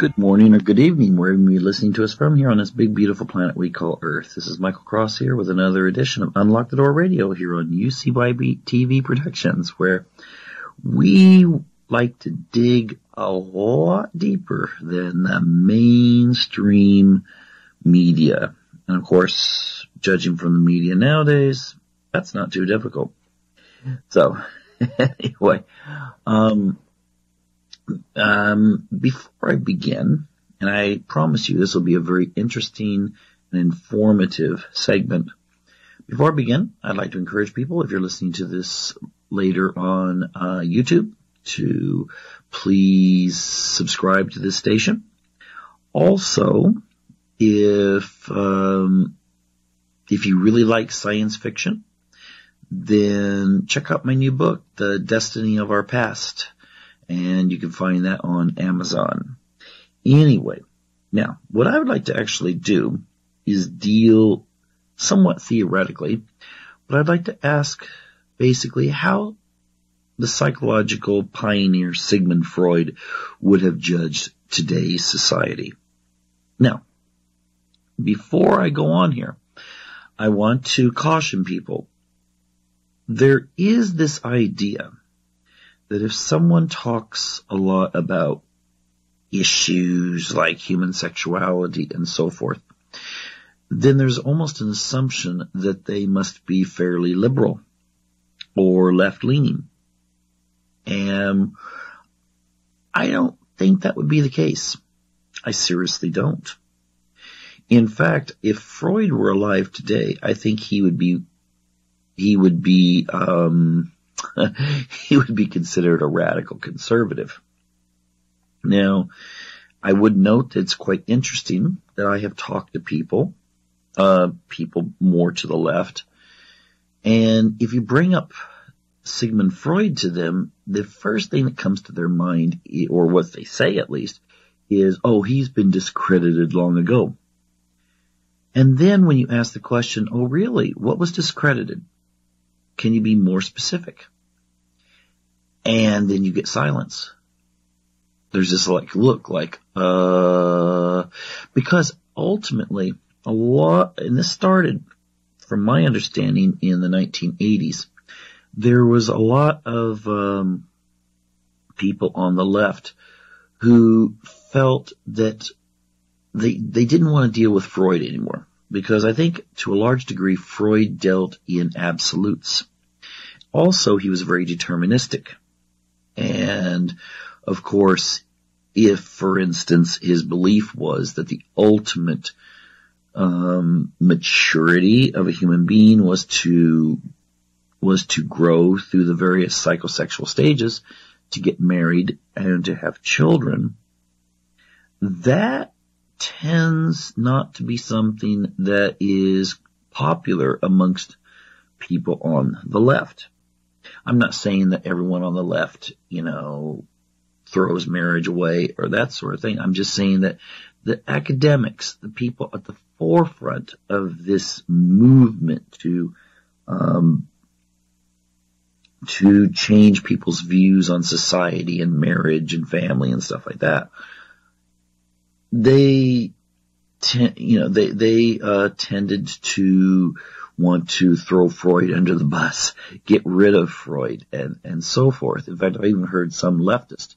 Good morning or good evening, wherever you're listening to us from here on this big, beautiful planet we call Earth. This is Michael Cross here with another edition of Unlock the Door Radio here on UCYB TV Productions, where we like to dig a lot deeper than the mainstream media. And of course, judging from the media nowadays, that's not too difficult. So, anyway, before I begin, and I promise you this will be a very interesting and informative segment. Before I begin, I'd like to encourage people, if you're listening to this later on YouTube, to please subscribe to this station. Also, if you really like science fiction, then check out my new book, The Destiny of Our Past. And you can find that on Amazon. Anyway, now, what I would like to actually do is deal somewhat theoretically, but I'd like to ask basically how the psychological pioneer Sigmund Freud would have judged today's society. Now, before I go on here, I want to caution people. There is this idea that if someone talks a lot about issues like human sexuality and so forth, then there's almost an assumption that they must be fairly liberal or left-leaning. And I don't think that would be the case. I seriously don't. In fact, if Freud were alive today, I think he would be considered a radical conservative. Now, I would note that it's quite interesting that I have talked to people more to the left, and if you bring up Sigmund Freud to them, the first thing that comes to their mind, or what they say at least, is, oh, he's been discredited long ago. And then when you ask the question, oh, really? What was discredited? Can you be more specific? And then you get silence. There's this because ultimately a lot, and this started from my understanding in the 1980s, there was a lot of people on the left who felt that they didn't want to deal with Freud anymore, because I think to a large degree Freud dealt in absolutes. Also, he was very deterministic. And, of course, if, for instance, his belief was that the ultimate maturity of a human being was to grow through the various psychosexual stages, to get married and to have children, that tends not to be something that is popular amongst people on the left. I'm not saying that everyone on the left, throws marriage away or that sort of thing. I'm just saying that the academics, the people at the forefront of this movement to change people's views on society and marriage and family and stuff like that, they tended to want to throw Freud under the bus, get rid of Freud, and so forth. In fact, I even heard some leftists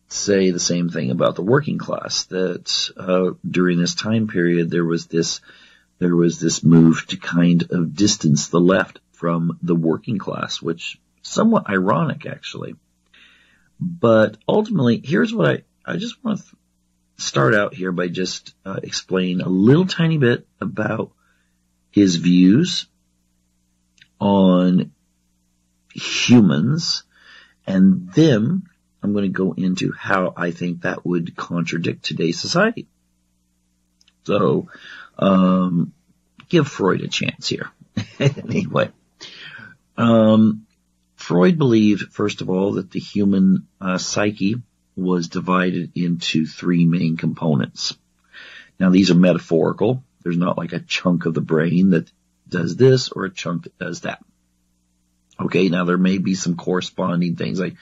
say the same thing about the working class, that during this time period there was this move to kind of distance the left from the working class, which is somewhat ironic actually. But ultimately, here's what I just want to start out here by just explaining a little tiny bit about his views on humans, and then I'm going to go into how I think that would contradict today's society. So, give Freud a chance here. Anyway, Freud believed, first of all, that the human psyche was divided into three main components. Now, these are metaphorical. There's not like a chunk of the brain that does this or a chunk that does that. Okay, now there may be some corresponding things like,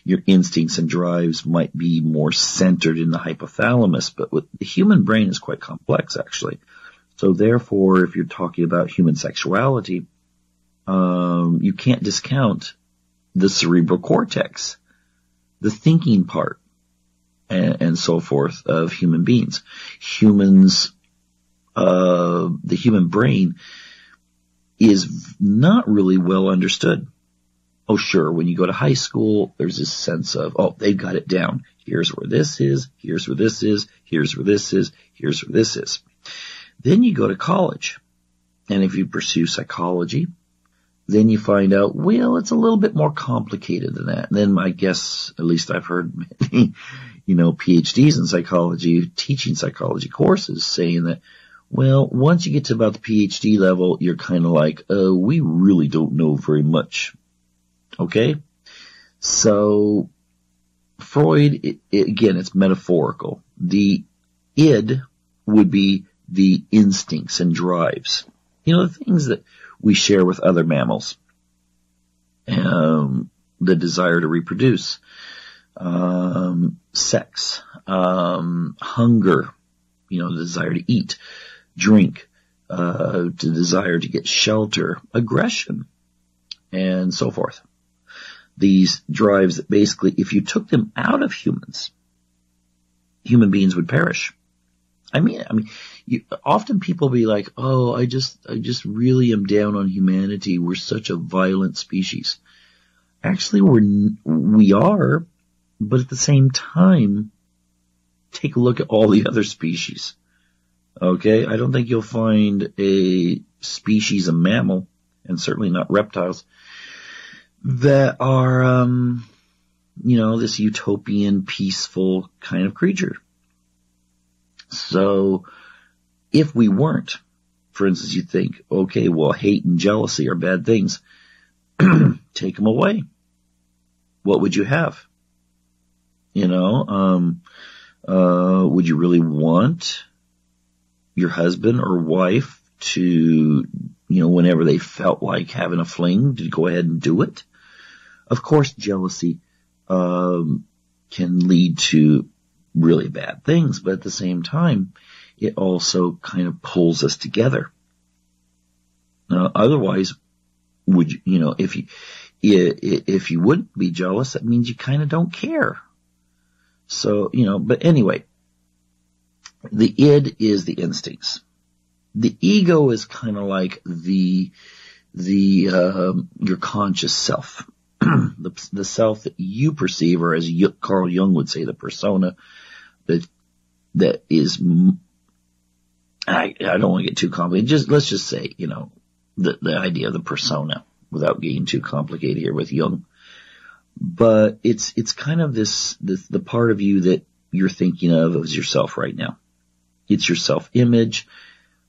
your instincts and drives might be more centered in the hypothalamus, but the human brain is quite complex, actually. So therefore, if you're talking about human sexuality, you can't discount the cerebral cortex, the thinking part, and so forth of human beings. The human brain is not really well understood. Oh, sure, when you go to high school, there's this sense of, oh, they've got it down. Here's where this is, here's where this is, here's where this is, here's where this is. Then you go to college, and if you pursue psychology, then you find out, well, it's a little bit more complicated than that. And then I guess, at least I've heard many, PhDs in psychology, teaching psychology courses saying that, well, once you get to about the PhD level, you're kind of like, we really don't know very much. Okay? So, Freud, again, it's metaphorical. The id would be the instincts and drives. The things that we share with other mammals. The desire to reproduce. Sex. Hunger. The desire to eat. Drink. The desire to get shelter. Aggression. And so forth. These drives that basically, if you took them out of humans, human beings would perish. Often people be like, oh, I just really am down on humanity. We're such a violent species. Actually, we are, but at the same time, take a look at all the other species. Okay? I don't think you'll find a species of mammal, and certainly not reptiles, that are, this utopian, peaceful kind of creature. So, if we weren't, for instance, you think, okay, well, hate and jealousy are bad things. Take them away. What would you have? Would you really want your husband or wife to, whenever they felt like having a fling, to go ahead and do it? Of course, jealousy can lead to really bad things, but at the same time, it also kind of pulls us together. Otherwise, if you wouldn't be jealous, that means you kind of don't care. So, but anyway, the id is the instincts. The ego is kind of like your conscious self. The self that you perceive, or as Carl Jung would say, the persona, that is, I don't want to get too complicated. Let's just say, the idea of the persona, without getting too complicated here with Jung. But it's kind of the part of you that you're thinking of as yourself right now. It's your self-image.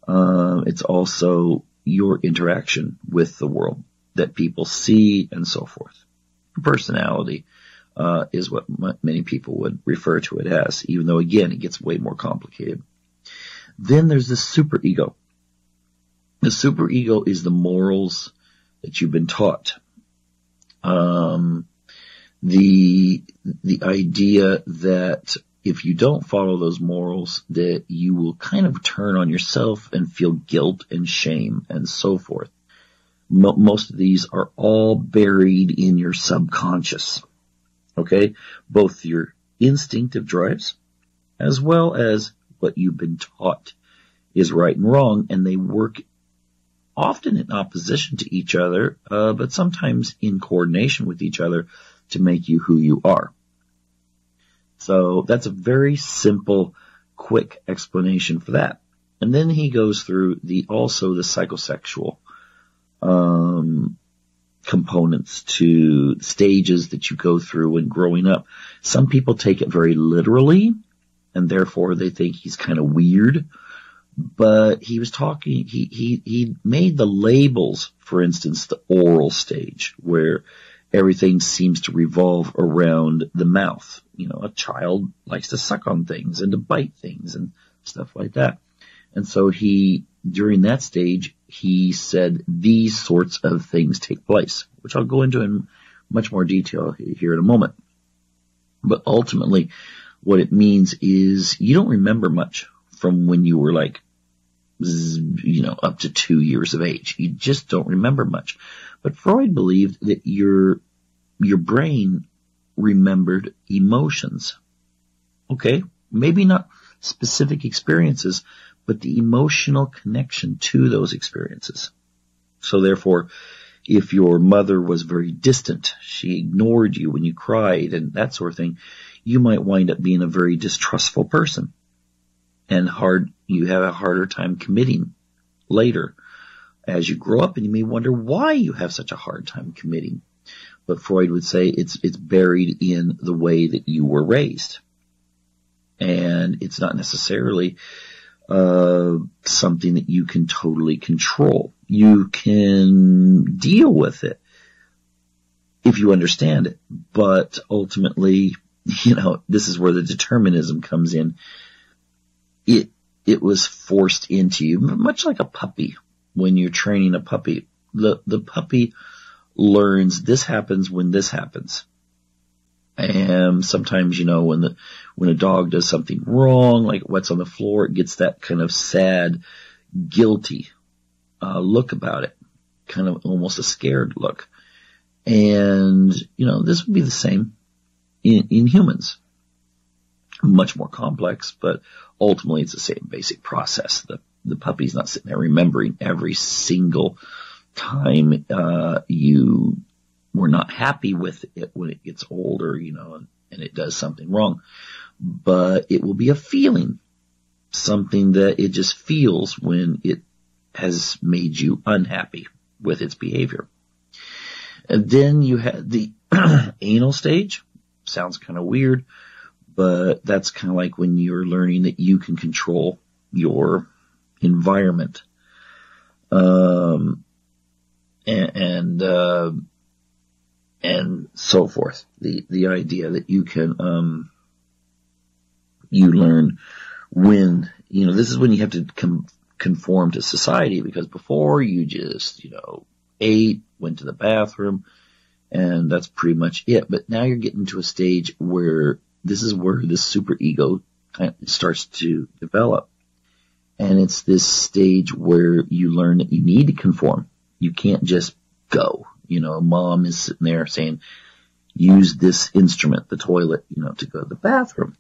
It's also your interaction with the world that people see and so forth. Personality is what many people would refer to it as, even though, again, it gets way more complicated. Then there's the superego. The superego is the morals that you've been taught. The idea that if you don't follow those morals, that you will kind of turn on yourself and feel guilt and shame and so forth. Most of these are all buried in your subconscious. Okay? Both your instinctive drives as well as what you've been taught is right and wrong, and they work often in opposition to each other, but sometimes in coordination with each other to make you who you are. So that's a very simple, quick explanation for that. And then he goes through also the psychosexual components to stages that you go through when growing up. Some people take it very literally, and therefore they think he's kind of weird. But he was talking, he made the labels, for instance, the oral stage, where everything seems to revolve around the mouth. A child likes to suck on things and to bite things and stuff like that. And so during that stage, he said these sorts of things take place, which I'll go into in much more detail here in a moment. But ultimately, what it means is you don't remember much from when you were like, up to 2 years of age. You just don't remember much. But Freud believed that your brain remembered emotions. Okay, maybe not specific experiences, but the emotional connection to those experiences. So therefore, if your mother was very distant, she ignored you when you cried and that sort of thing, you might wind up being a very distrustful person. And you have a harder time committing later as you grow up, and you may wonder why you have such a hard time committing. But Freud would say it's buried in the way that you were raised. And it's not necessarily something that you can totally control. You can deal with it if you understand it. But ultimately, this is where the determinism comes in. It was forced into you, much like a puppy. When you're training a puppy, the puppy learns this happens when this happens. And sometimes, when a dog does something wrong, like what's on the floor, it gets that kind of sad, guilty look about it, kind of almost a scared look. And, this would be the same in humans. Much more complex, but ultimately it's the same basic process. The puppy's not sitting there remembering every single time you were not happy with it when it gets older, and it does something wrong. But it will be a feeling, something that it just feels when it has made you unhappy with its behavior. And then you had the anal stage. Sounds kind of weird, but that's kind of like when you're learning that you can control your environment. And so forth. The idea that you can, you learn when, this is when you have to conform to society, because before you just, ate, went to the bathroom, and that's pretty much it. But now you're getting to a stage where this is where this superego starts to develop. And it's this stage where you learn that you need to conform. You can't just go. Mom is sitting there saying, use this instrument, the toilet, to go to the bathroom.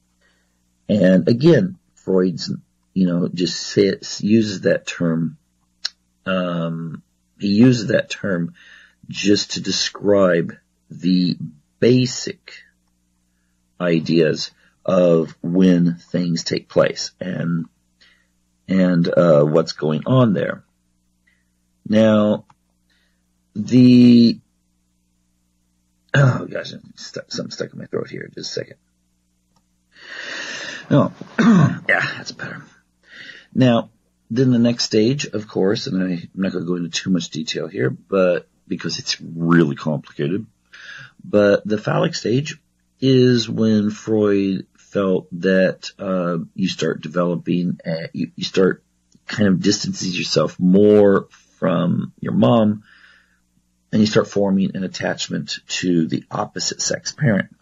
And again, Freud's, just uses that term. He uses that term just to describe the basic ideas of when things take place and what's going on there. Now, something stuck in my throat here. Just a second. Oh, yeah, that's better. Now, then the next stage, of course, and I'm not going to go into too much detail here, but because it's really complicated, but the phallic stage is when Freud felt that you start developing, you start kind of distancing yourself more from your mom, and you start forming an attachment to the opposite sex parent.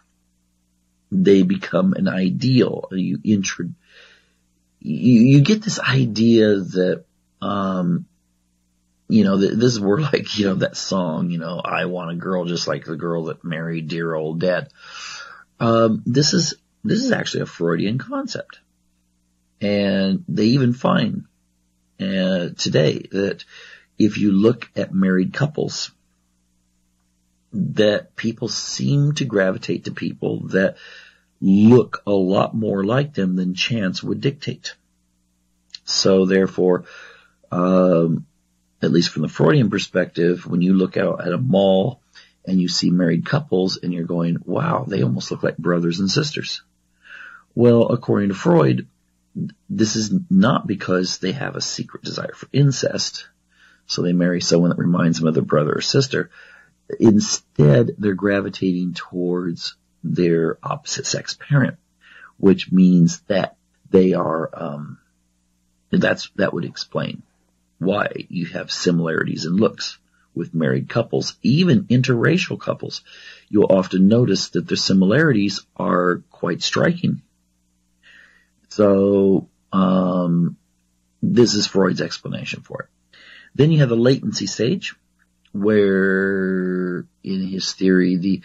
They become an ideal. You get this idea that, this is where that song, I want a girl just like the girl that married dear old dad. This is actually a Freudian concept. And they even find, today that if you look at married couples, that people seem to gravitate to people that look a lot more like them than chance would dictate. So therefore, at least from the Freudian perspective, when you look out at a mall and you see married couples and you're going, wow, they almost look like brothers and sisters. Well, according to Freud, this is not because they have a secret desire for incest, so they marry someone that reminds them of their brother or sister. Instead, they're gravitating towards their opposite sex parent, which means that they are, that would explain why you have similarities in looks with married couples, even interracial couples, you'll often notice that the similarities are quite striking. So, this is Freud's explanation for it. Then you have the latency stage, where in his theory,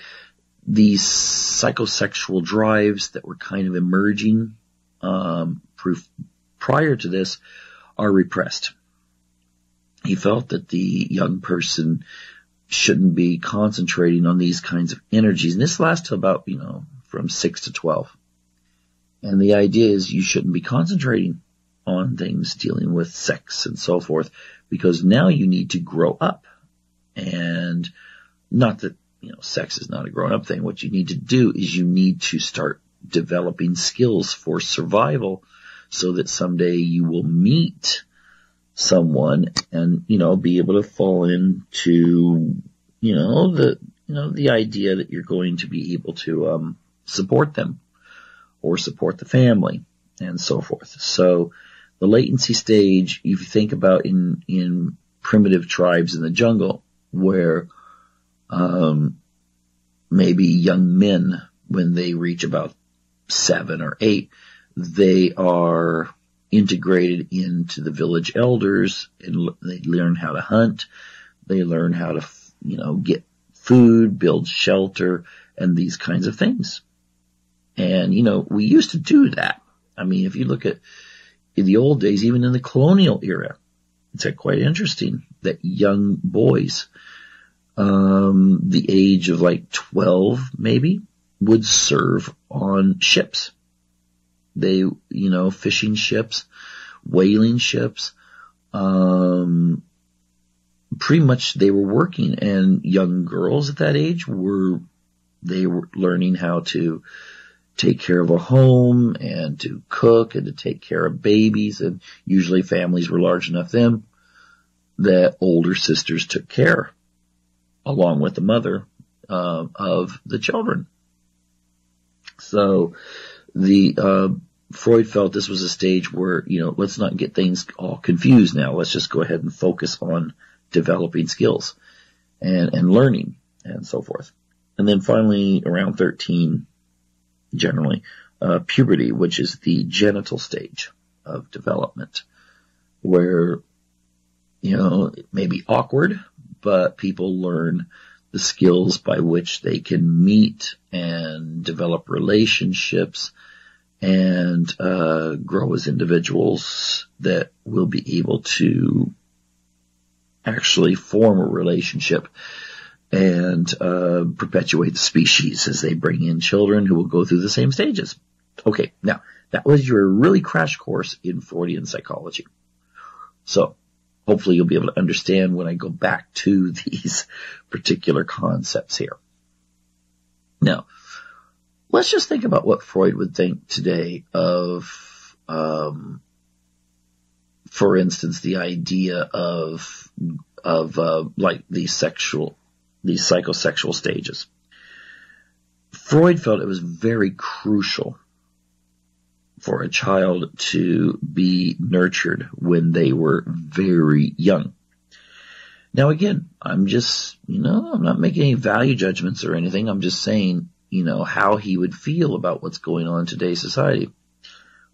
these psychosexual drives that were kind of emerging, prior to this are repressed. He felt that the young person shouldn't be concentrating on these kinds of energies. And this lasts till about, from 6 to 12. And the idea is you shouldn't be concentrating on things dealing with sex and so forth, because now you need to grow up. And not that, sex is not a grown-up thing. What you need to do is you need to start developing skills for survival so that someday you will meet someone and, be able to fall into, the idea that you're going to be able to, support them or support the family and so forth. So the latency stage, if you think about in primitive tribes in the jungle where, maybe young men, when they reach about 7 or 8, they are integrated into the village elders, and they learn how to hunt. They learn how to, get food, build shelter, and these kinds of things. And, we used to do that. I mean, if you look at in the old days, even in the colonial era, it's quite interesting that young boys, the age of like 12 maybe, would serve on ships. They, fishing ships, whaling ships, pretty much they were working, and young girls at that age were learning how to take care of a home and to cook and to take care of babies, and usually families were large enough then that older sisters took care along with the mother of the children. So Freud felt this was a stage where, let's not get things all confused now. Let's just go ahead and focus on developing skills and learning and so forth. And then finally, around 13, generally, puberty, which is the genital stage of development, where, it may be awkward, but people learn the skills by which they can meet and develop relationships and grow as individuals that will be able to actually form a relationship and perpetuate the species as they bring in children who will go through the same stages. Okay, now, that was your really crash course in Freudian psychology. So, hopefully you'll be able to understand when I go back to these particular concepts here. Now, let's just think about what Freud would think today of, for instance, the idea of like these psychosexual stages. Freud felt it was very crucial for a child to be nurtured when they were very young. Now again, I'm just, I'm not making any value judgments or anything. I'm just saying, how he would feel about what's going on in today's society.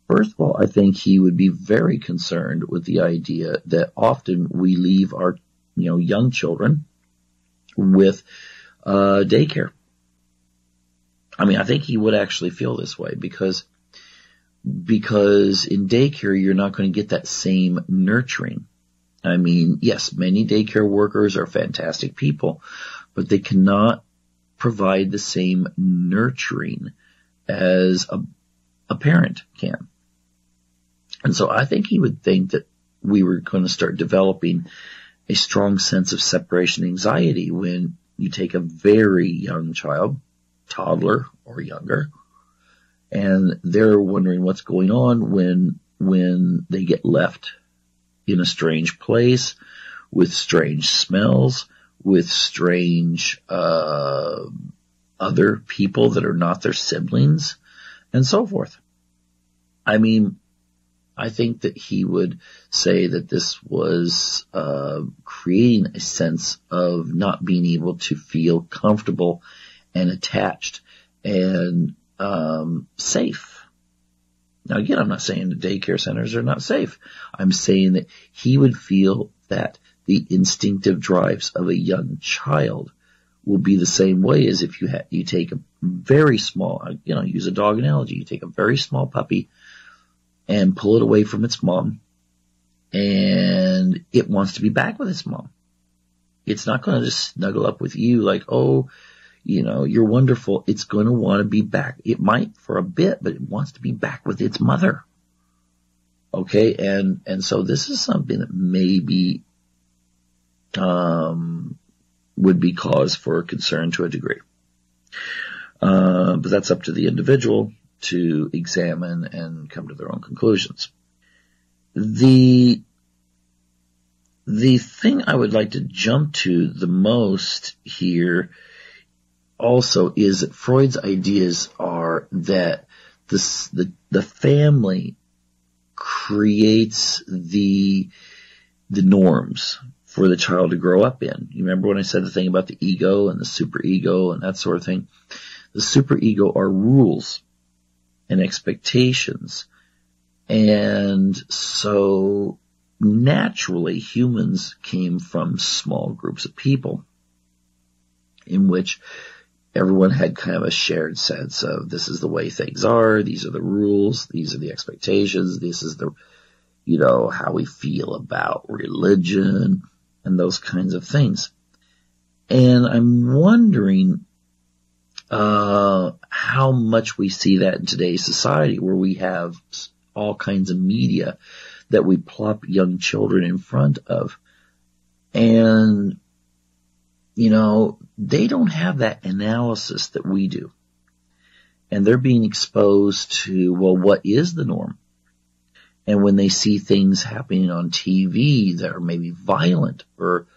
First of all, I think he would be very concerned with the idea that often we leave our, young children with daycare. I mean, I think he would actually feel this way because in daycare, you're not going to get that same nurturing. I mean, yes, many daycare workers are fantastic people, but they cannot provide the same nurturing as a parent can. And so I think he would think that we were going to start developing a strong sense of separation anxiety when you take a very young child, toddler or younger, and they're wondering what's going on when they get left in a strange place with strange smells, with strange other people that are not their siblings, and so forth. I mean, I think that he would say that this was creating a sense of not being able to feel comfortable and attached and safe. Now again, I'm not saying the daycare centers are not safe. I'm saying that he would feel that the instinctive drives of a young child will be the same way as if you take a very small, use a dog analogy. You take a very small puppy and pull it away from its mom, and it wants to be back with its mom. It's not going to just snuggle up with you like, oh, you're wonderful. It's going to want to be back. It might for a bit, but it wants to be back with its mother. Okay, and so this is something that maybe would be cause for concern to a degree. But that's up to the individual to examine and come to their own conclusions. The thing I would like to jump to the most here also is that Freud's ideas are that the family creates the norms for the child to grow up in. You remember when I said the thing about the ego and the superego and that sort of thing? The superego are rules and expectations. And so naturally humans came from small groups of people in which everyone had kind of a shared sense of this is the way things are, these are the rules, these are the expectations, this is the, how we feel about religion and those kinds of things. And I'm wondering how much we see that in today's society, where we have all kinds of media that we plop young children in front of. And, they don't have that analysis that we do. And they're being exposed to, well, what is the norm? And when they see things happening on TV that are maybe violent or,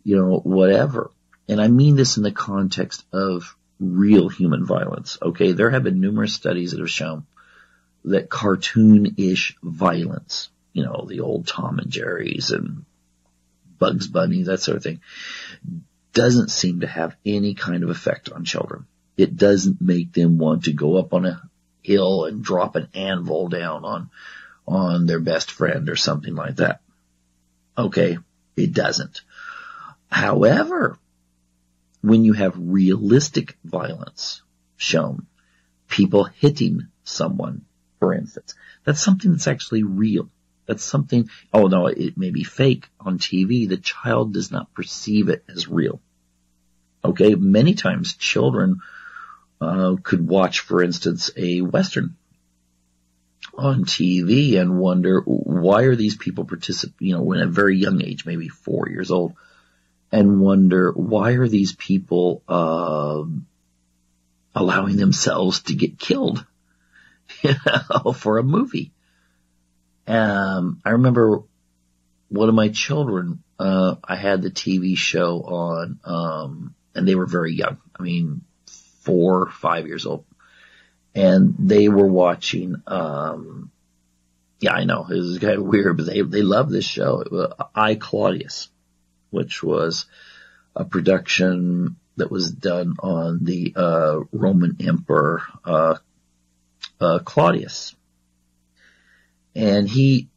whatever. And I mean this in the context of real human violence. Okay, there have been numerous studies that have shown that cartoon-ish violence, the old Tom and Jerry's and Bugs Bunny, that sort of thing, doesn't seem to have any kind of effect on children. It doesn't make them want to go up on a hill and drop an anvil down on their best friend or something like that. Okay, it doesn't. However, when you have realistic violence shown, people hitting someone, for instance, that's something that's actually real. That's something, oh no, it may be fake on TV. The child does not perceive it as real. Okay, many times children could watch, for instance, a Western on TV and wonder, why are these people participating, when at a very young age, maybe 4 years old, and wonder, why are these people allowing themselves to get killed for a movie? I remember one of my children, I had the TV show on, and they were very young. 4 or 5 years old. And they were watching, I know, it was kind of weird, but they loved this show. I, Claudius, which was a production that was done on the Roman Emperor Claudius. And he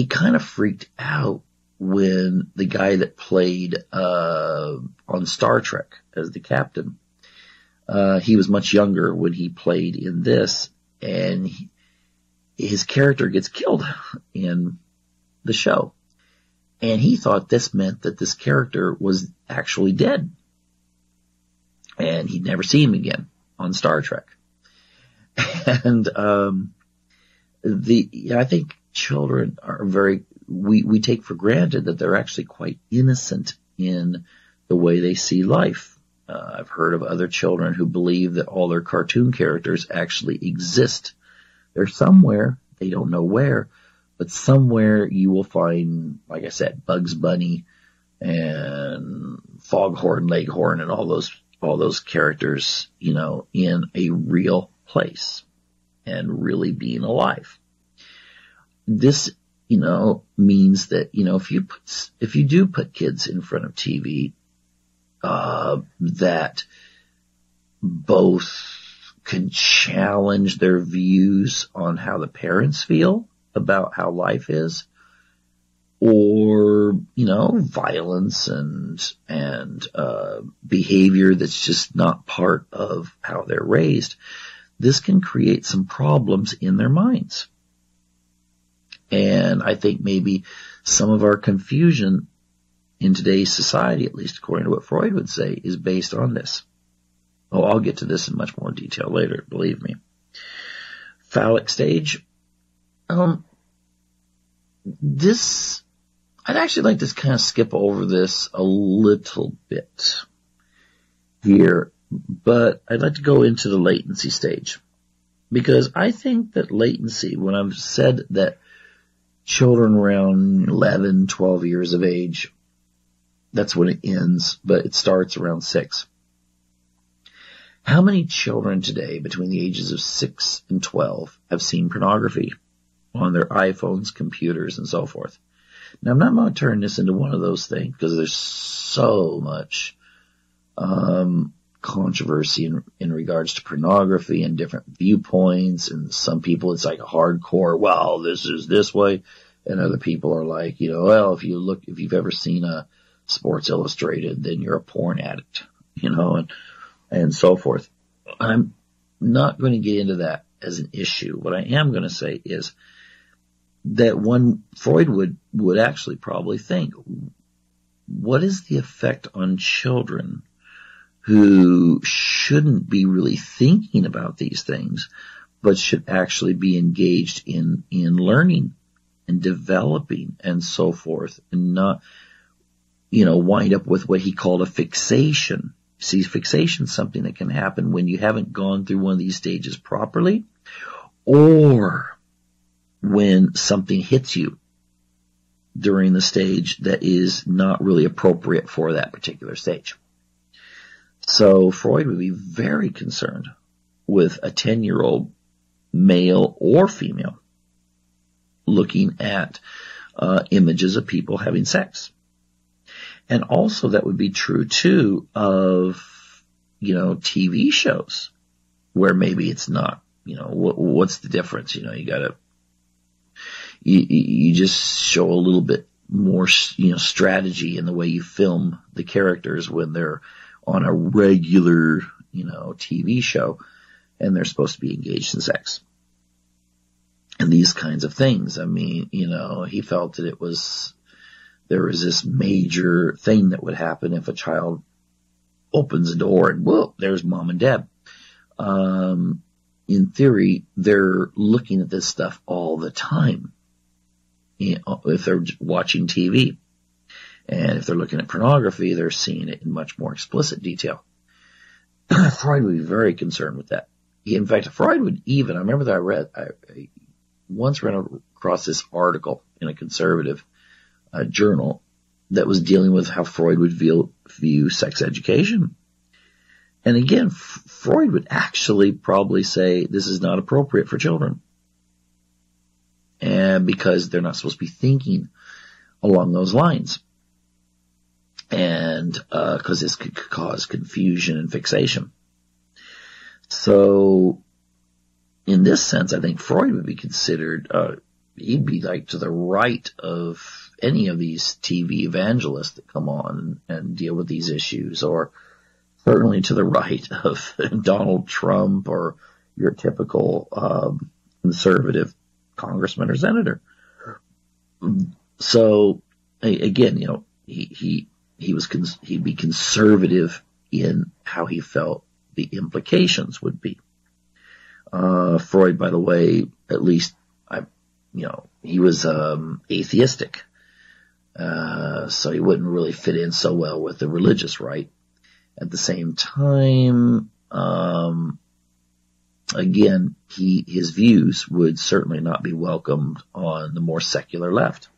kind of freaked out when the guy that played on Star Trek as the captain, he was much younger when he played in this, and his character gets killed in the show. And he thought this meant that this character was actually dead. And he'd never see him again on Star Trek. And I think children are we take for granted that they're actually quite innocent in the way they see life. I've heard of other children who believe that all their cartoon characters actually exist. They're somewhere, they don't know where, but somewhere you will find, like I said, Bugs Bunny and Foghorn Leghorn and all those characters, in a real place and really being alive. this, means that, if you do put kids in front of TV, that both can challenge their views on how the parents feel about how life is, or, violence and behavior that's just not part of how they're raised, this can create some problems in their minds. And I think maybe some of our confusion in today's society, at least according to what Freud would say, is based on this. Oh, I'll get to this in much more detail later, believe me. Phallic stage. I'd actually like to kind of skip over this a little bit here, but I'd like to go into the latency stage. Because I think that latency, when I've said that children around 11, 12 years of age, that's when it ends, but it starts around 6. How many children today between the ages of 6 and 12 have seen pornography on their iPhones, computers, and so forth? Now, I'm not going to turn this into one of those things because there's so much controversy in regards to pornography and different viewpoints, and some people it's like a hardcore, well, this is this way, and other people are like, well, if you've ever seen a Sports Illustrated, then you're a porn addict, and so forth. I'm not going to get into that as an issue. What I am going to say is that Freud would actually probably think, what is the effect on children who shouldn't be really thinking about these things, but should actually be engaged in learning and developing and so forth, and not, wind up with what he called a fixation. See, fixation is something that can happen when you haven't gone through one of these stages properly, or when something hits you during the stage that is not really appropriate for that particular stage. So Freud would be very concerned with a 10-year-old male or female looking at images of people having sex. And also that would be true too of, TV shows where maybe it's not, what's the difference? You just show a little bit more, strategy in the way you film the characters when they're on a regular, TV show and they're supposed to be engaged in sex. And these kinds of things. I mean, he felt that there was this major thing that would happen if a child opens a door and whoa, there's mom and dad. In theory, they're looking at this stuff all the time. If they're watching TV. And if they're looking at pornography, they're seeing it in much more explicit detail. Freud would be very concerned with that. In fact, Freud would even, I remember that I once ran across this article in a conservative journal that was dealing with how Freud would view sex education. And again, Freud would actually probably say this is not appropriate for children. And because they're not supposed to be thinking along those lines. And because this could cause confusion and fixation. So in this sense, I think Freud would be considered, he'd be like to the right of any of these TV evangelists that come on and deal with these issues, or certainly to the right of Donald Trump or your typical conservative congressman or senator. So again, he'd be conservative in how he felt the implications would be. Freud, by the way, at least, he was atheistic, so he wouldn't really fit in so well with the religious right. At the same time, again, his views would certainly not be welcomed on the more secular left.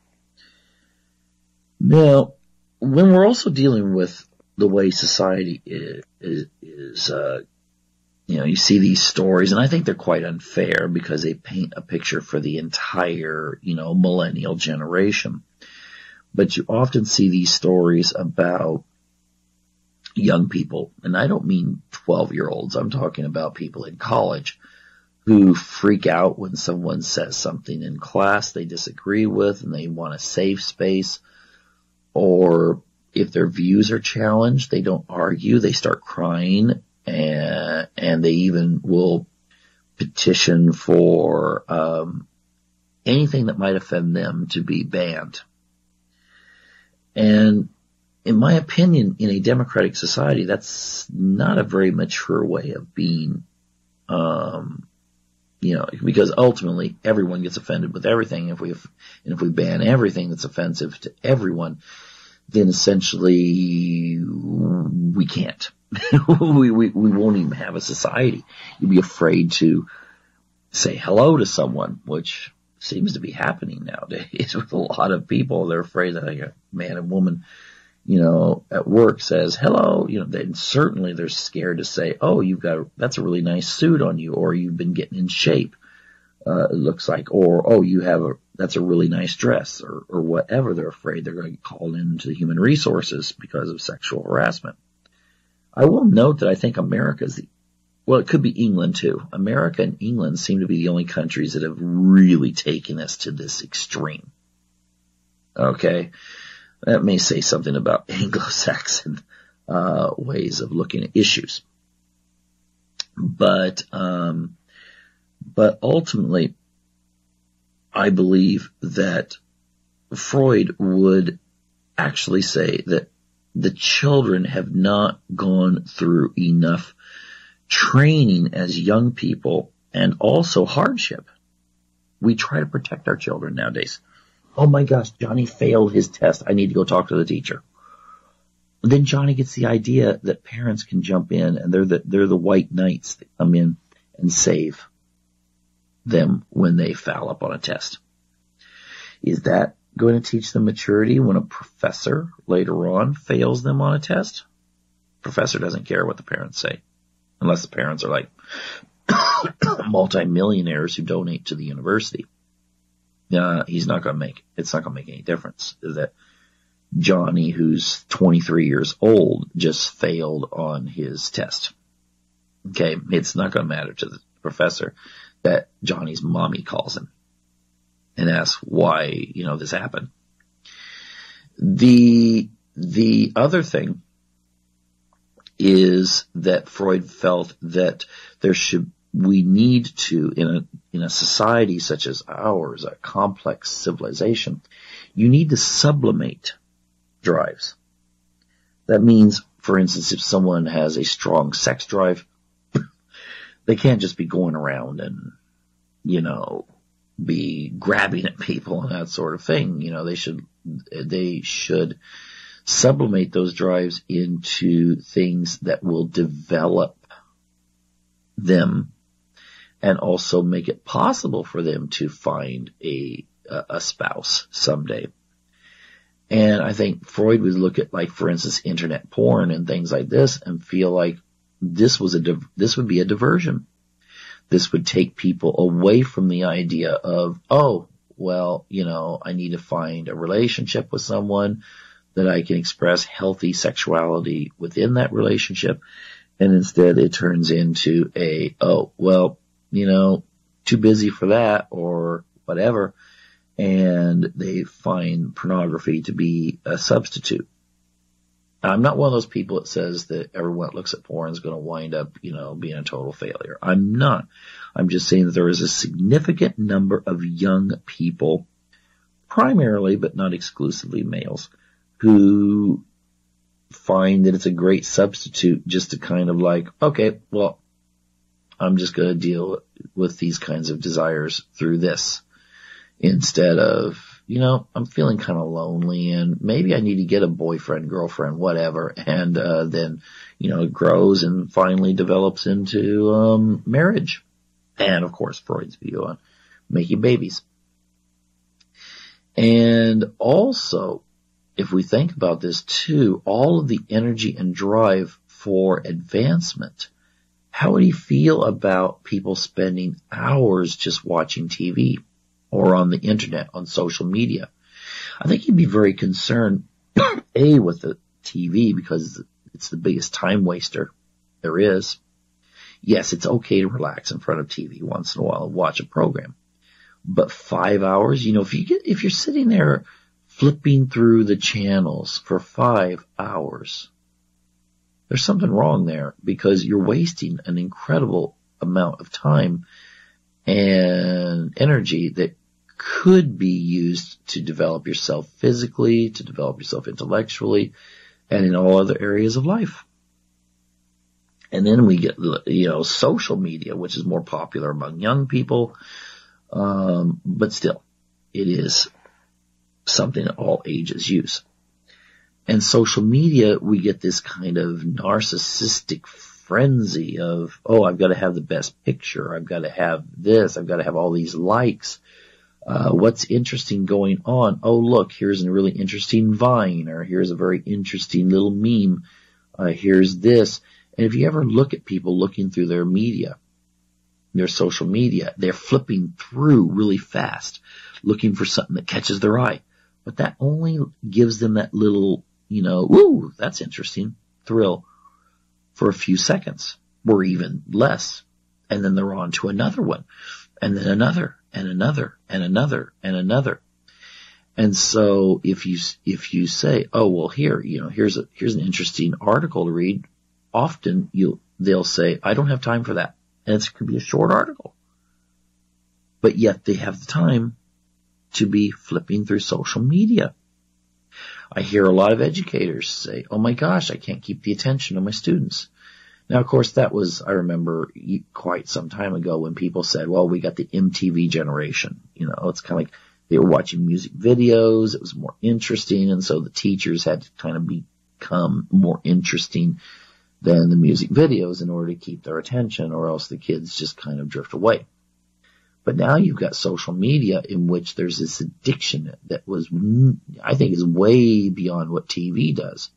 Now, when we're also dealing with the way society is you see these stories, and I think they're quite unfair because they paint a picture for the entire, millennial generation. But you often see these stories about young people, and I don't mean 12-year-olds. I'm talking about people in college who freak out when someone says something in class they disagree with and they want a safe space, or if their views are challenged, they don't argue, they start crying, and they even will petition for anything that might offend them to be banned. And in my opinion, in a democratic society, that's not a very mature way of being, because ultimately everyone gets offended with everything. If we ban everything that's offensive to everyone, then essentially we can't. we won't even have a society. You'd be afraid to say hello to someone, which seems to be happening nowadays with a lot of people. They're afraid that a man and woman, at work says hello, then certainly they're scared to say, oh, that's a really nice suit on you, or you've been getting in shape, it looks like, or, oh, that's a really nice dress, or whatever. They're afraid they're going to get called into human resources because of sexual harassment. I will note that I think it could be England too. America and England seem to be the only countries that have really taken this to this extreme. Okay? That may say something about Anglo-Saxon ways of looking at issues. But ultimately, I believe that Freud would actually say that the children have not gone through enough training as young people and also hardship. We try to protect our children nowadays. Oh my gosh, Johnny failed his test. I need to go talk to the teacher. Then Johnny gets the idea that parents can jump in and they're the white knights that come in and save them when they foul up on a test. Is that going to teach them maturity when a professor later on fails them on a test? Professor doesn't care what the parents say, unless the parents are like multimillionaires who donate to the university. It's not going to make any difference that Johnny, who's 23 years old, just failed on his test. Okay. It's not going to matter to the professor that Johnny's mommy calls him and asks why, this happened. The other thing is that Freud felt that we need to, in a society such as ours, a complex civilization, you need to sublimate drives. That means, for instance, if someone has a strong sex drive, they can't just be going around and, be grabbing at people and that sort of thing. They should sublimate those drives into things that will develop them and also make it possible for them to find a spouse someday. And I think Freud would look at, like, for instance, internet porn and things like this and feel like this would be a diversion. This would take people away from the idea of, oh, well, I need to find a relationship with someone that I can express healthy sexuality within that relationship. And instead it turns into too busy for that or whatever. And they find pornography to be a substitute. I'm not one of those people that says that everyone that looks at porn is going to wind up, being a total failure. I'm not. I'm just saying that there is a significant number of young people, primarily but not exclusively males, who find that it's a great substitute just to kind of like, okay, well, I'm just going to deal with these kinds of desires through this instead of, I'm feeling kind of lonely and maybe I need to get a boyfriend, girlfriend, whatever. And, then, it grows and finally develops into, marriage. And of course, Freud's view on making babies. And also, if we think about this too, all of the energy and drive for advancement How would he feel about people spending hours just watching TV or on the internet, on social media? I think he'd be very concerned, A, with the TV because it's the biggest time waster there is. Yes, it's okay to relax in front of TV once in a while and watch a program. But 5 hours, if you're sitting there flipping through the channels for 5 hours, there's something wrong there because you're wasting an incredible amount of time and energy that could be used to develop yourself physically, to develop yourself intellectually, and in all other areas of life. And then we get, social media, which is more popular among young people. But still, it is something that all ages use. And social media, we get this kind of narcissistic frenzy of, I've got to have the best picture. I've got to have this. I've got to have all these likes. What's interesting going on? Oh, look, here's a really interesting Vine, or here's a very interesting little meme. Here's this. And if you ever look at people looking through their media, their social media, they're flipping through really fast, looking for something that catches their eye. But that only gives them that little, woo, that's interesting, thrill for a few seconds, or even less. And then they're on to another one, and then another, and another, and another, and another. And so if you say, here's an interesting article to read, often they'll say, I don't have time for that. And it could be a short article. But yet they have the time to be flipping through social media. I hear a lot of educators say, oh my gosh, I can't keep the attention of my students. Now, of course, that was, I remember quite some time ago when people said, well, we got the MTV generation. It's kind of like they were watching music videos. It was more interesting. And so the teachers had to kind of become more interesting than the music videos in order to keep their attention, or else the kids just kind of drift away. But now you've got social media in which there's this addiction that was, I think, is way beyond what TV does.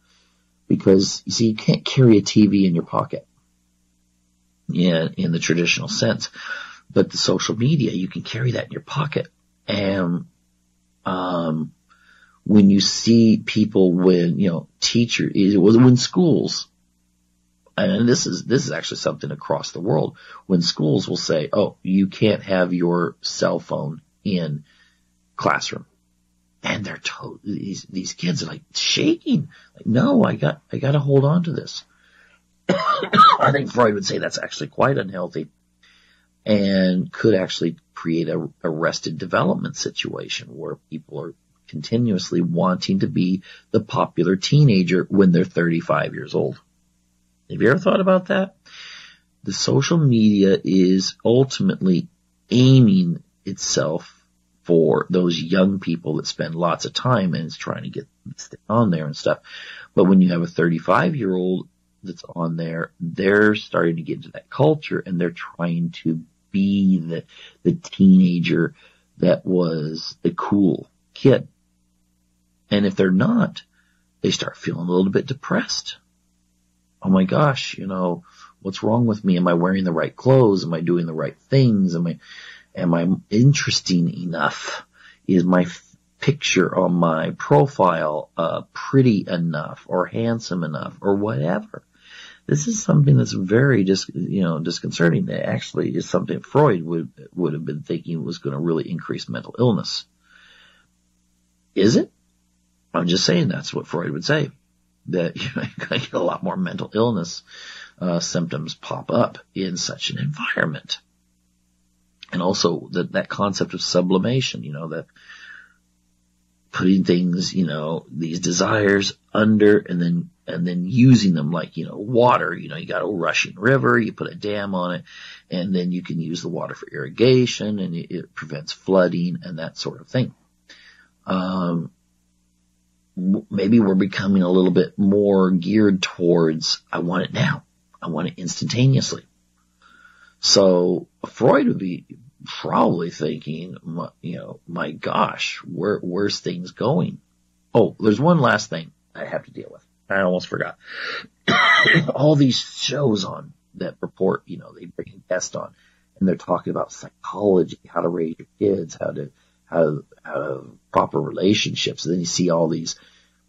Because, you see, you can't carry a TV in your pocket in the traditional sense. But the social media, you can carry that in your pocket. And when you see people when schools, and this is actually something across the world, when schools will say, oh, you can't have your cell phone in classroom. And they're these kids are like shaking. Like, no, I got to hold on to this. I think Freud would say that's actually quite unhealthy and could actually create a arrested development situation where people are continuously wanting to be the popular teenager when they're 35 years old. Have you ever thought about that? The social media is ultimately aiming itself for those young people that spend lots of time and is trying to get on there and stuff. But when you have a 35-year-old that's on there, they're starting to get into that culture and they're trying to be the teenager that was the cool kid. And if they're not, they start feeling a little bit depressed. Oh my gosh, what's wrong with me? Am I wearing the right clothes? Am I doing the right things? Am I interesting enough? Is my picture on my profile pretty enough or handsome enough or whatever? This is something that's very disconcerting. That actually is something Freud would have been thinking was going to really increase mental illness. Is it? I'm just saying that's what Freud would say. That you're going to get a lot more mental illness symptoms pop up in such an environment. And also that concept of sublimation, that putting things, these desires under and then using them like, water, you got a rushing river, you put a dam on it, and then you can use the water for irrigation and it prevents flooding and that sort of thing. Maybe we're becoming a little bit more geared towards, I want it now. I want it instantaneously. So Freud would be probably thinking, my gosh, where's things going? Oh, there's one last thing I have to deal with. I almost forgot. All these shows on that report, they bring a guest on, and they're talking about psychology, how to raise your kids, how proper relationships. And then you see all these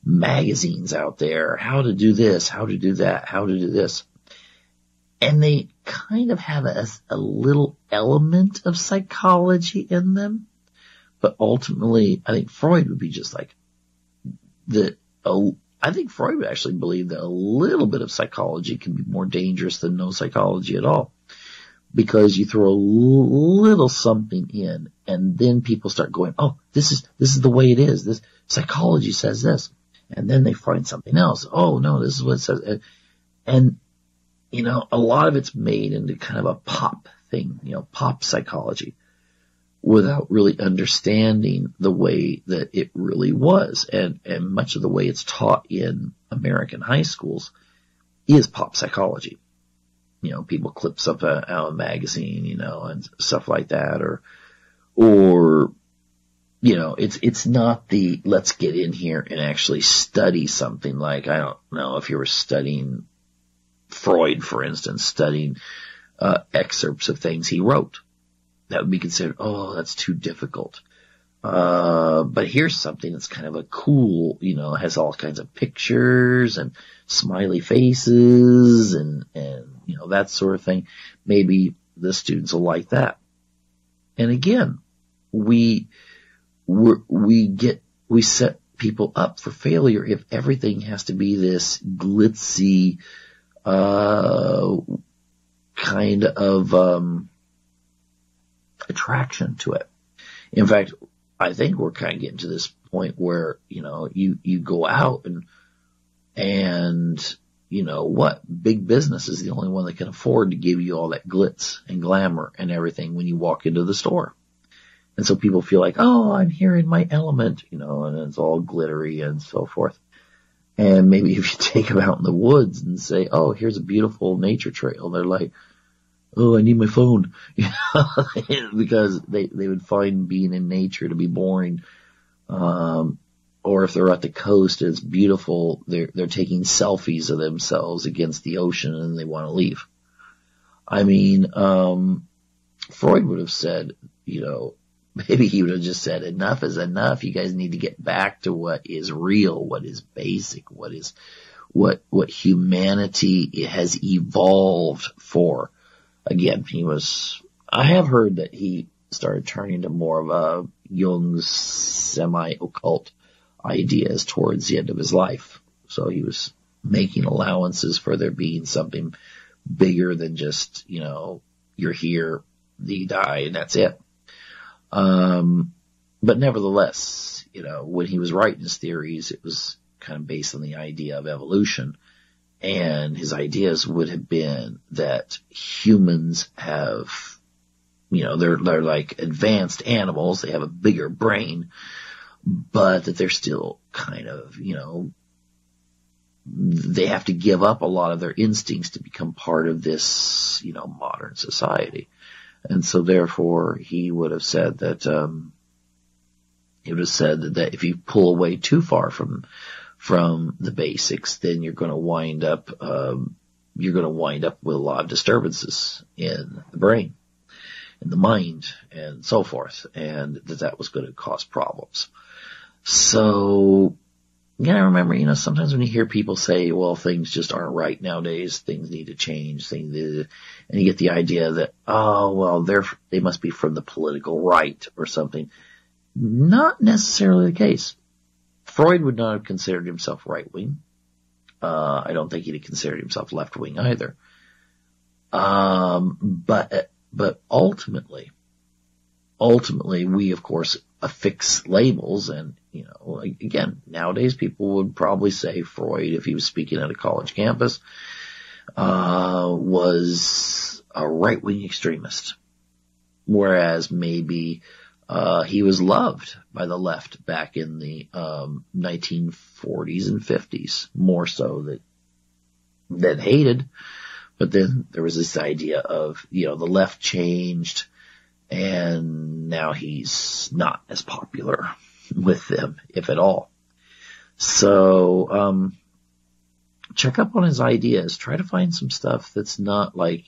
magazines out there, how to do this, how to do that, how to do this. And they kind of have a little element of psychology in them. But ultimately, I think Freud would be just like I think Freud would actually believe that a little bit of psychology can be more dangerous than no psychology at all. Because you throw a little something in, and then people start going, oh, this is the way it is. This psychology says this. And then they find something else. Oh, no, this is what it says. And a lot of it's made into kind of a pop thing, pop psychology, without really understanding the way that it really was. And much of the way it's taught in American high schools is pop psychology. People clip stuff out of a magazine, and stuff like that, or it's not the let's get in here and actually study something. Like, I don't know if you were studying Freud, for instance, studying excerpts of things he wrote. That would be considered, oh, that's too difficult. But here's something that's kind of a cool, has all kinds of pictures and smiley faces and that sort of thing. Maybe the students will like that. And again, we set people up for failure if everything has to be this glitzy, kind of, attraction to it. In fact, I think we're kind of getting to this point where, you go out and what? Big business is the only one that can afford to give you all that glitz and glamour and everything when you walk into the store. And so people feel like, oh, I'm here in my element, and it's all glittery and so forth. And maybe if you take them out in the woods and say, oh, here's a beautiful nature trail, they're like, oh, I need my phone, because they would find being in nature to be boring. Or if they're at the coast, it's beautiful. They're taking selfies of themselves against the ocean and they want to leave. I mean, Freud would have said, maybe he would have just said, enough is enough. You guys need to get back to what is real, what is basic, what humanity has evolved for. Again, I have heard that he started turning to more of a Jung's semi-occult ideas towards the end of his life. So he was making allowances for there being something bigger than just, you're here, you die, and that's it. But nevertheless, when he was writing his theories, it was kind of based on the idea of evolution. And his ideas would have been that humans have, they're like advanced animals. They have a bigger brain, but that they're still kind of, they have to give up a lot of their instincts to become part of this, modern society. And so therefore he would have said that, that if you pull away too far from the basics, then you're going to wind up with a lot of disturbances in the brain, in the mind, and so forth, and that was going to cause problems. So, you gotta remember, sometimes when you hear people say, well, things just aren't right nowadays, things need to change, and you get the idea that, oh, well, they must be from the political right or something. Not necessarily the case. Freud would not have considered himself right-wing. I don't think he'd have considered himself left-wing either. But ultimately, we, of course, affix labels. And, again, nowadays people would probably say Freud, if he was speaking at a college campus, was a right-wing extremist. Whereas maybe he was loved by the left back in the 1940s and 50s, more so than hated. But then there was this idea of, the left changed, and now he's not as popular with them, if at all. So check up on his ideas. Try to find some stuff that's not like,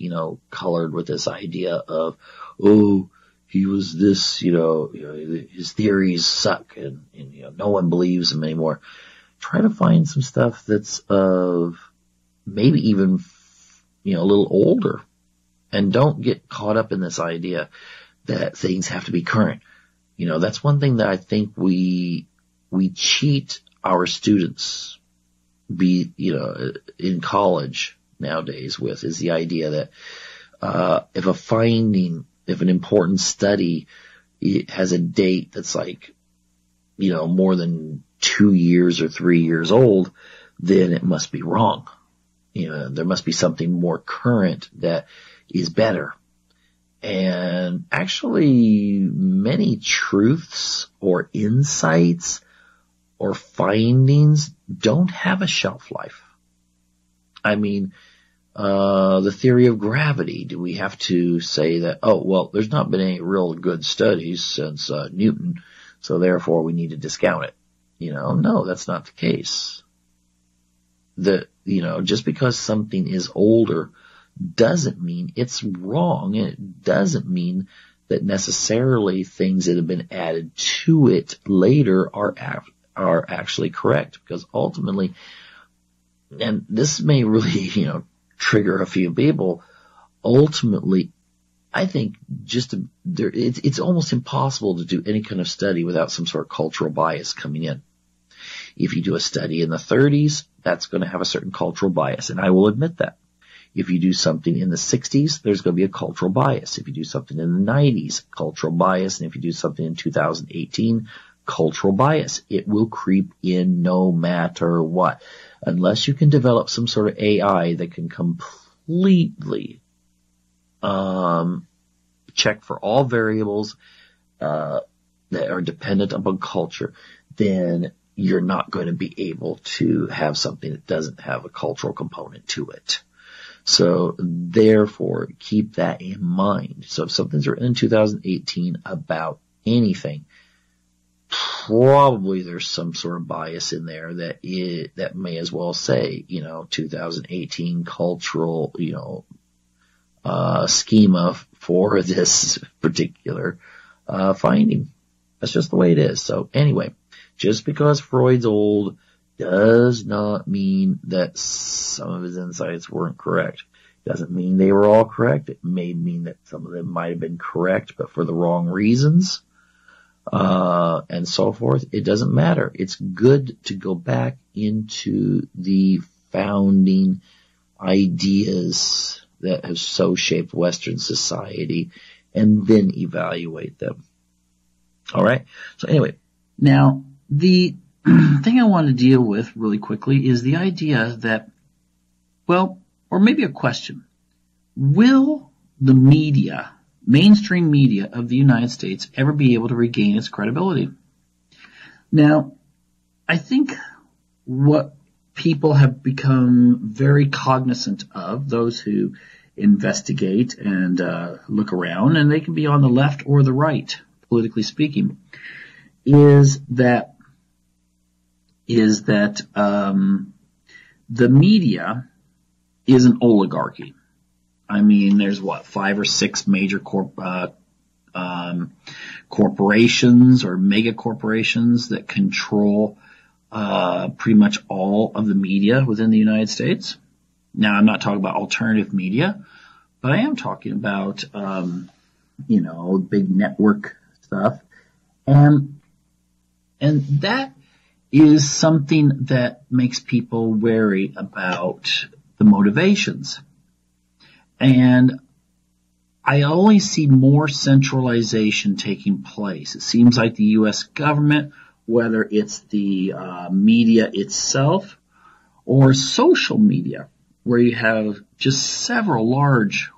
colored with this idea of, oh, he was this, his theories suck and no one believes him anymore. Try to find some stuff that's of maybe even, a little older, and don't get caught up in this idea that things have to be current. That's one thing that I think we cheat our students in college nowadays with, is the idea that, if an important study has a date that's like, more than 2 years or 3 years old, then it must be wrong. There must be something more current that is better. And actually, many truths or insights or findings don't have a shelf life. I mean, the theory of gravity, do we have to say that, there's not been any real good studies since Newton, so therefore we need to discount it? No, that's not the case. Just because something is older doesn't mean it's wrong, and it doesn't mean that necessarily things that have been added to it later are actually correct, because ultimately, and this may really, trigger a few people, ultimately, I think it's almost impossible to do any kind of study without some sort of cultural bias coming in. If you do a study in the 30s, that's going to have a certain cultural bias, and I will admit that. If you do something in the 60s, there's going to be a cultural bias. If you do something in the 90s, cultural bias. And if you do something in 2018, cultural bias. It will creep in no matter what. Unless you can develop some sort of AI that can completely check for all variables that are dependent upon culture, then you're not going to be able to have something that doesn't have a cultural component to it. So therefore, keep that in mind. So if something's written in 2018 about anything, probably there's some sort of bias in there that may as well say, 2018 cultural, schema for this particular finding. That's just the way it is. So anyway, just because Freud's old does not mean that some of his insights weren't correct. Doesn't mean they were all correct. It may mean that some of them might have been correct, but for the wrong reasons, and so forth. It doesn't matter. It's good to go back into the founding ideas that have so shaped Western society and then evaluate them. All right. So anyway, now the thing I want to deal with really quickly is the idea that, or maybe a question. Will the media, mainstream media of the United States, ever be able to regain its credibility? Now, I think what people have become very cognizant of, those who investigate and look around, and they can be on the left or the right, politically speaking, is that the media is an oligarchy. I mean, there's 5 or 6 major corporations or mega corporations that control pretty much all of the media within the United States. Now, I'm not talking about alternative media, but I am talking about big network stuff, and that is something that makes people wary about the motivations. And I always see more centralization taking place. It seems like the U.S. government, whether it's the media itself or social media, where you have just several large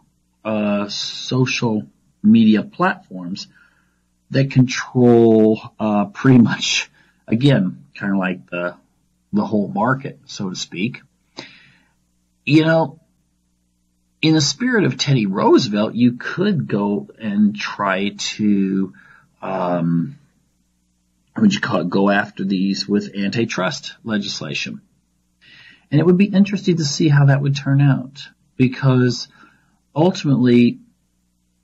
social media platforms that control pretty much, again, kind of like the whole market, so to speak. In the spirit of Teddy Roosevelt, you could go and try to, go after these with antitrust legislation. And it would be interesting to see how that would turn out, because ultimately,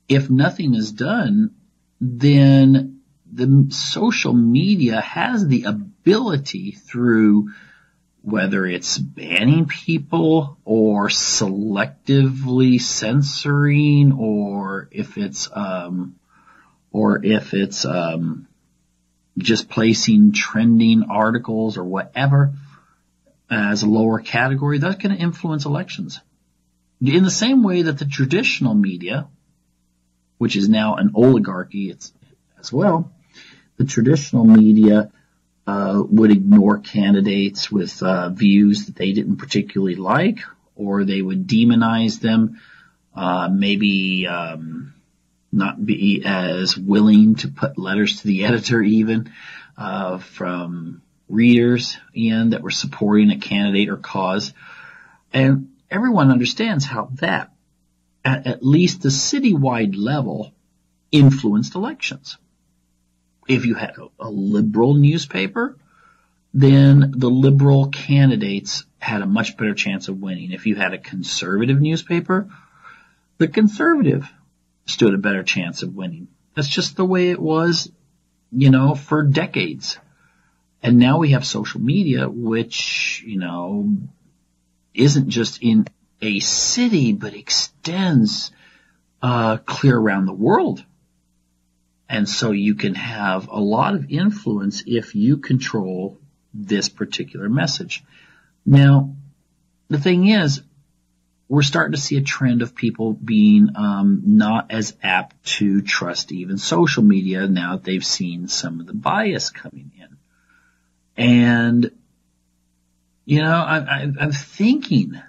if nothing is done, then the social media has the ability, through whether it's banning people or selectively censoring, or if it's just placing trending articles or whatever as a lower category, that's going to influence elections. In the same way that the traditional media, which is now an oligarchy as well, the traditional media would ignore candidates with views that they didn't particularly like, or they would demonize them, maybe not be as willing to put letters to the editor even from readers that were supporting a candidate or cause. And everyone understands how that, at least the citywide level, influenced elections. If you had a liberal newspaper, then the liberal candidates had a much better chance of winning. If you had a conservative newspaper, the conservative stood a better chance of winning. That's just the way it was, for decades. And now we have social media, which, isn't just in a city, but extends clear around the world. And so you can have a lot of influence if you control this particular message. Now, the thing is, we're starting to see a trend of people being not as apt to trust even social media now that they've seen some of the bias coming in. And, I'm thinking,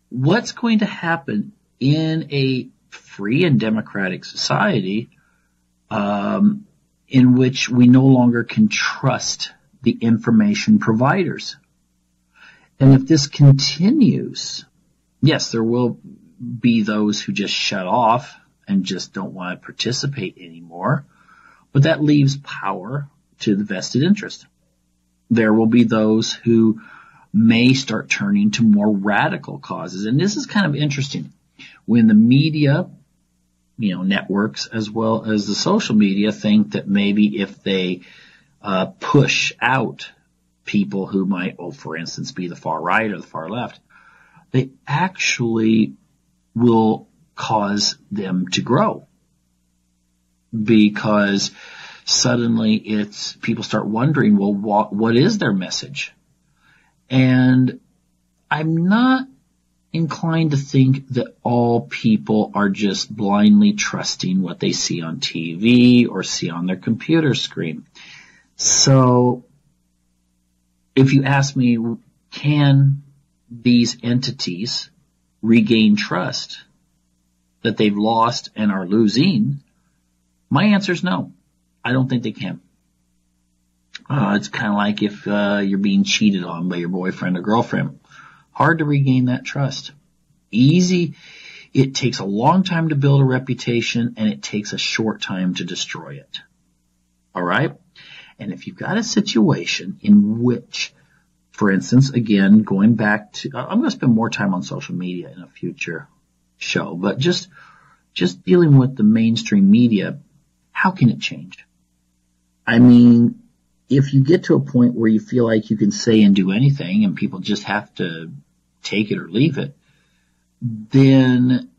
what's going to happen in a free and democratic society in which we no longer can trust the information providers? And if this continues, yes, there will be those who just shut off and just don't want to participate anymore, but that leaves power to the vested interest. There will be those who may start turning to more radical causes. And this is kind of interesting. When the media, networks as well as the social media think that maybe if they push out people who might, for instance, be the far right or the far left, they actually will cause them to grow, because suddenly people start wondering, well, what is their message? And I'm not inclined to think that all people are just blindly trusting what they see on TV or see on their computer screen. So if you ask me, can these entities regain trust that they've lost and are losing? My answer is no. I don't think they can. It's kind of like if you're being cheated on by your boyfriend or girlfriend. Hard to regain that trust. Easy. It takes a long time to build a reputation, and it takes a short time to destroy it. All right? And if you've got a situation in which, for instance, again, going back to, I'm going to spend more time on social media in a future show, but just dealing with the mainstream media, how can it change? I mean, if you get to a point where you feel like you can say and do anything and people just have to take it or leave it, then,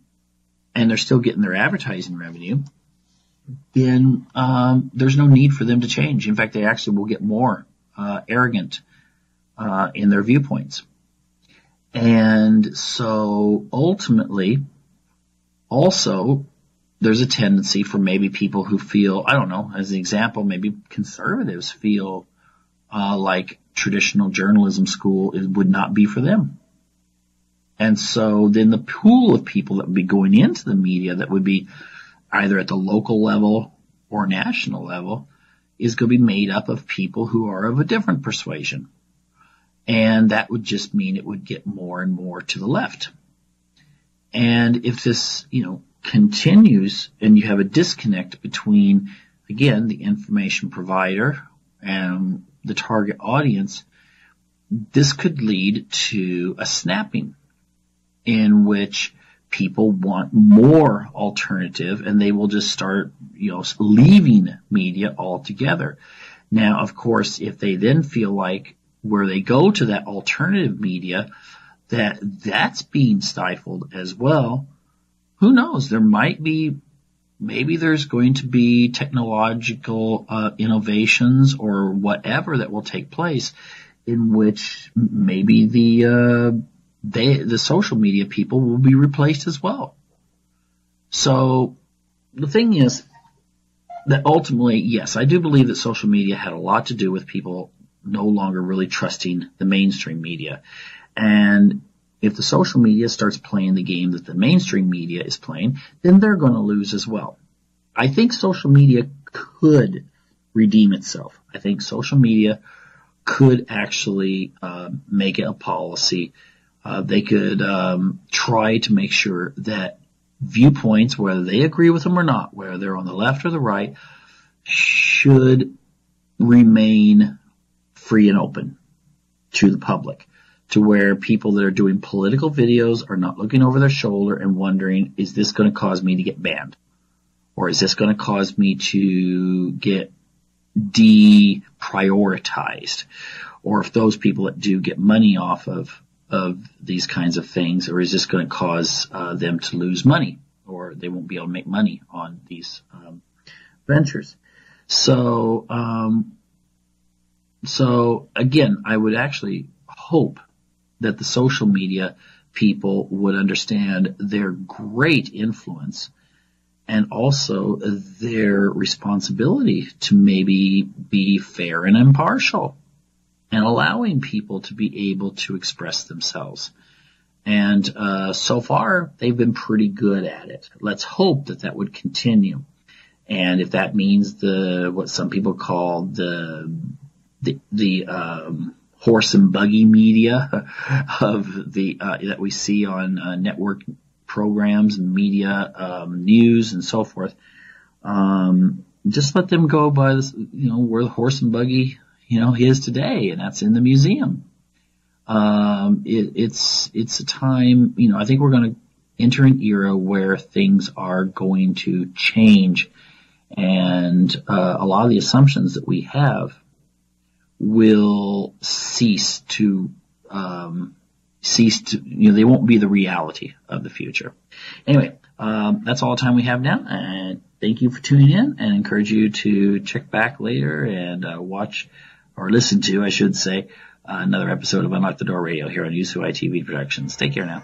and they're still getting their advertising revenue, then there's no need for them to change. In fact, they actually will get more arrogant in their viewpoints. And so ultimately, also, there's a tendency for maybe people who feel, I don't know, as an example, maybe conservatives feel like traditional journalism school would not be for them. And so then the pool of people that would be going into the media that would be either at the local level or national level is going to be made up of people who are of a different persuasion. And that would just mean it would get more and more to the left. And if this, continues and you have a disconnect between, again, the information provider and the target audience, this could lead to a snapping in which people want more alternative and they will just start, leaving media altogether. Now, of course, if they then feel like where they go to that alternative media, that's being stifled as well, who knows? Maybe there's going to be technological innovations or whatever that will take place in which maybe the social media people will be replaced as well. So the thing is that ultimately, yes, I do believe that social media had a lot to do with people no longer really trusting the mainstream media. And if the social media starts playing the game that the mainstream media is playing, then they're going to lose as well. I think social media could redeem itself. I think social media could actually make it a policy. They could try to make sure that viewpoints, whether they agree with them or not, whether they're on the left or the right, should remain free and open to the public, to where people that are doing political videos are not looking over their shoulder and wondering, is this going to cause me to get banned? Or is this going to cause me to get deprioritized? Or if those people that do get money off of these kinds of things, or is this going to cause them to lose money, or they won't be able to make money on these ventures? So again, I would actually hope that the social media people would understand their great influence and also their responsibility to maybe be fair and impartial and allowing people to be able to express themselves. And so far, they've been pretty good at it. Let's hope that would continue. And if that means what some people call the horse and buggy media of that we see on network programs and media, news and so forth, just let them go by this, where the horse and buggy, is today, and that's in the museum. It's a time, I think we're going to enter an era where things are going to change, and a lot of the assumptions that we have will cease to, they won't be the reality of the future. Anyway, that's all the time we have now, and thank you for tuning in, and encourage you to check back later and watch, or listen to, I should say, another episode of Unlock the Door Radio here on UCY TV Productions. Take care now.